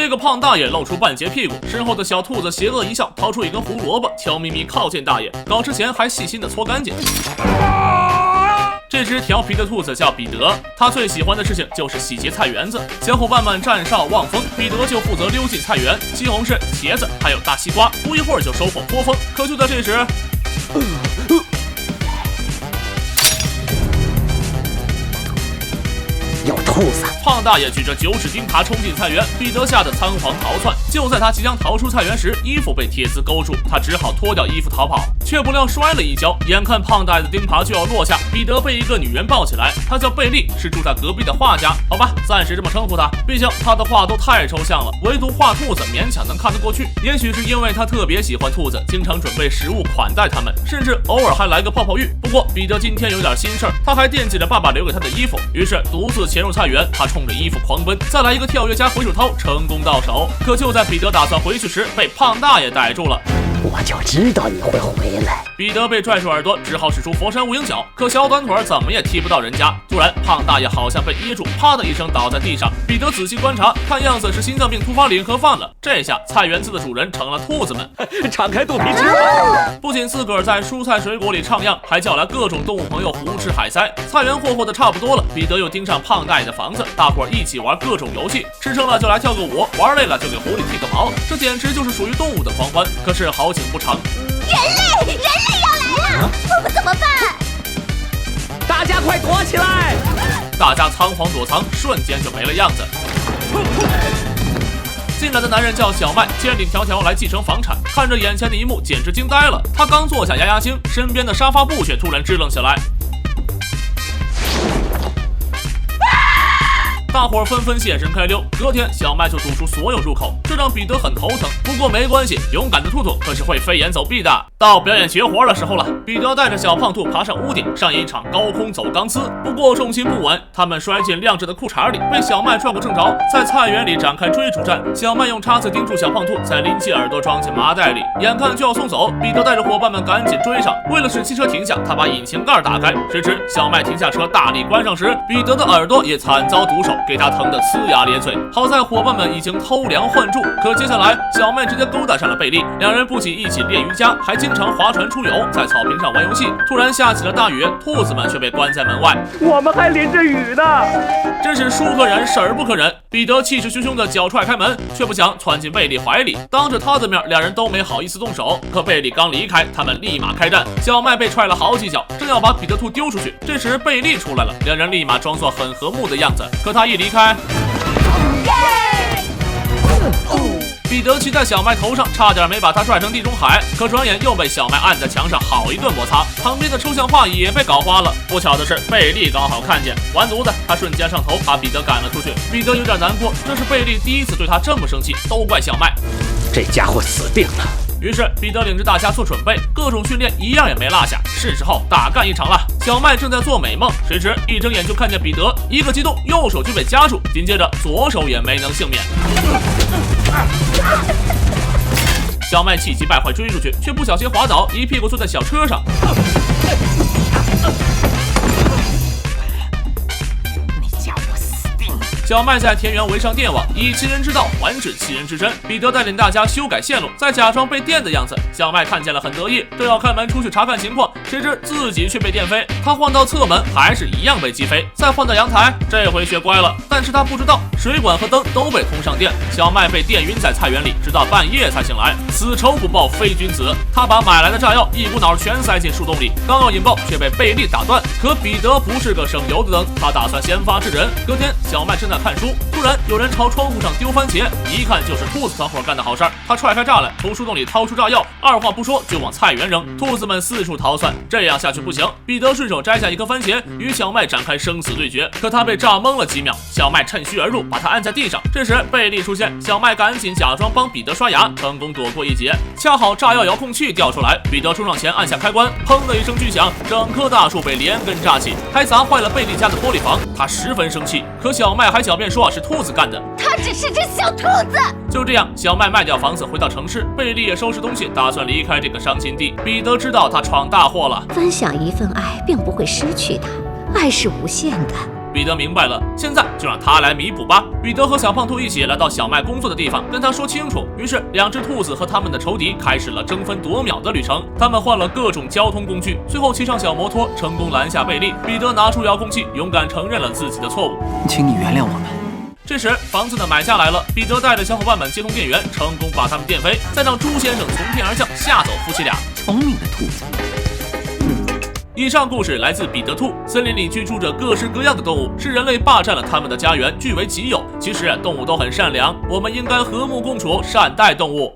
这个胖大爷露出半截屁股，身后的小兔子邪恶一笑，掏出一根胡萝卜，悄咪咪靠近大爷，搞之前还细心的搓干净。这只调皮的兔子叫彼得，他最喜欢的事情就是洗劫菜园子。小伙伴们站哨望风，彼得就负责溜进菜园，西红柿、茄子还有大西瓜，不一会儿就收获颇丰。可就在这时，有兔子！胖大爷举着9齿钉耙冲进菜园，彼得吓得仓皇逃窜。就在他即将逃出菜园时，衣服被铁丝勾住，他只好脱掉衣服逃跑，却不料摔了一跤。眼看胖大爷的钉耙就要落下，彼得被一个女人抱起来，她叫贝利，是住在隔壁的画家。好吧，暂时这么称呼她，毕竟她的画都太抽象了，唯独画兔子勉强能看得过去。也许是因为他特别喜欢兔子，经常准备食物款待他们，甚至偶尔还来个泡泡浴。不过彼得今天有点心事儿，他还惦记着爸爸留给他的衣服，于是独自潜入菜园，他冲着衣服狂奔，再来一个跳跃加回手掏，成功到手。可就在彼得打算回去时，被胖大爷逮住了。我就知道你会回来。彼得被拽住耳朵，只好使出佛山无影脚，可小短腿怎么也踢不到人家。突然，胖大爷好像被噎住，啪的一声倒在地上。彼得仔细观察，看样子是心脏病突发联合犯了。这下菜园子的主人成了兔子们，敞开肚皮吃吧！不仅自个儿在蔬菜水果里徜徉，还叫来各种动物朋友胡吃海塞。菜园霍霍的差不多了，彼得又盯上胖大爷的房子，大伙儿一起玩各种游戏，吃撑了就来跳个舞，玩累了就给狐狸剃个毛，这简直就是属于动物的狂欢。可是好景不长，人类要来了，我们怎么办？大家快躲起来！大家仓皇躲藏，瞬间就没了样子。进来的男人叫小麦，千里迢迢来继承房产，看着眼前的一幕，简直惊呆了。他刚坐下压压惊，身边的沙发布却突然支棱起来。大伙儿纷纷现身开溜，隔天小麦就堵住所有入口，这让彼得很头疼。不过没关系，勇敢的兔兔可是会飞檐走壁的。到表演绝活的时候了，彼得带着小胖兔爬上屋顶，上演一场高空走钢丝。不过重心不稳，他们摔进晾着的裤衩里，被小麦转过正着，在菜园里展开追逐战。小麦用叉子钉住小胖兔，再拎起耳朵装进麻袋里，眼看就要送走，彼得带着伙伴们赶紧追上。为了使汽车停下，他把引擎盖打开。谁知小麦停下车，大力关上时，彼得的耳朵也惨遭毒手，给他疼得呲牙咧嘴。好在伙伴们已经偷梁换柱，可接下来小麦直接勾搭上了贝利，两人不仅一起练瑜伽，还经常划船出游，在草坪上玩游戏。突然下起了大雨，兔子们却被关在门外，我们还淋着雨呢，真是叔可忍，婶儿不可忍。彼得气势汹汹的脚踹开门，却不想窜进贝利怀里，当着他的面，两人都没好意思动手。可贝利刚离开，他们立马开战。小麦被踹了好几脚，正要把彼得兔丢出去，这时贝利出来了，两人立马装作很和睦的样子。可他一离开，彼得骑在小麦头上，差点没把他拽成地中海，可转眼又被小麦按在墙上好一顿摩擦，旁边的抽象画也被搞花了。不巧的是，贝利刚好看见，完犊子，他瞬间上头，把彼得赶了出去。彼得有点难过，这是贝利第一次对他这么生气，都怪小麦，这家伙死定了。于是彼得领着大家做准备，各种训练一样也没落下，是时候大干一场了。小麦正在做美梦，谁知一睁眼就看见彼得，一个激动，右手就被夹住，紧接着左手也没能幸免。小麦气急败坏追出去，却不小心滑倒，一屁股坐在小车上。小麦在田园围上电网，以其人之道还治其人之身。彼得带领大家修改线路，再假装被电的样子。小麦看见了，很得意，正要开门出去查看情况，谁知自己却被电飞。他换到侧门，还是一样被击飞。再换到阳台，这回学乖了。但是他不知道，水管和灯都被通上电。小麦被电晕在菜园里，直到半夜才醒来。此仇不报非君子。他把买来的炸药一股脑全塞进树洞里，刚要引爆，却被贝利打断。可彼得不是个省油的灯，他打算先发制人。隔天，小麦正在看书，突然有人朝窗户上丢番茄，一看就是兔子团伙干的好事儿。他踹开栅栏，从树洞里掏出炸药，二话不说就往菜园扔。兔子们四处逃窜，这样下去不行。彼得顺手摘下一颗番茄，与小麦展开生死对决。可他被炸懵了几秒，小麦趁虚而入，把他按在地上。这时贝利出现，小麦赶紧假装帮彼得刷牙，成功躲过一劫。恰好炸药遥控器掉出来，彼得冲上前按下开关，砰的一声巨响，整棵大树被连根炸起，还砸坏了贝利家的玻璃房。他十分生气，可小麦还狡辩说是兔子干的，他只是只小兔子。就这样，小麦卖掉房子回到城市，贝利也收拾东西，打算离开这个伤心地。彼得知道他闯大祸了。分享一份爱，并不会失去它，爱是无限的。彼得明白了，现在就让他来弥补吧。彼得和小胖兔一起来到小麦工作的地方，跟他说清楚。于是两只兔子和他们的仇敌开始了争分夺秒的旅程。他们换了各种交通工具，最后骑上小摩托，成功拦下贝利。彼得拿出遥控器，勇敢承认了自己的错误。请你原谅我们。这时，房子的买家来了，彼得带着小伙伴们接通电源，成功把他们电飞，再让猪先生从天而降，吓走夫妻俩。聪明的兔子。以上故事来自彼得兔。森林里居住着各式各样的动物，是人类霸占了他们的家园，据为己有。其实动物都很善良，我们应该和睦共处，善待动物。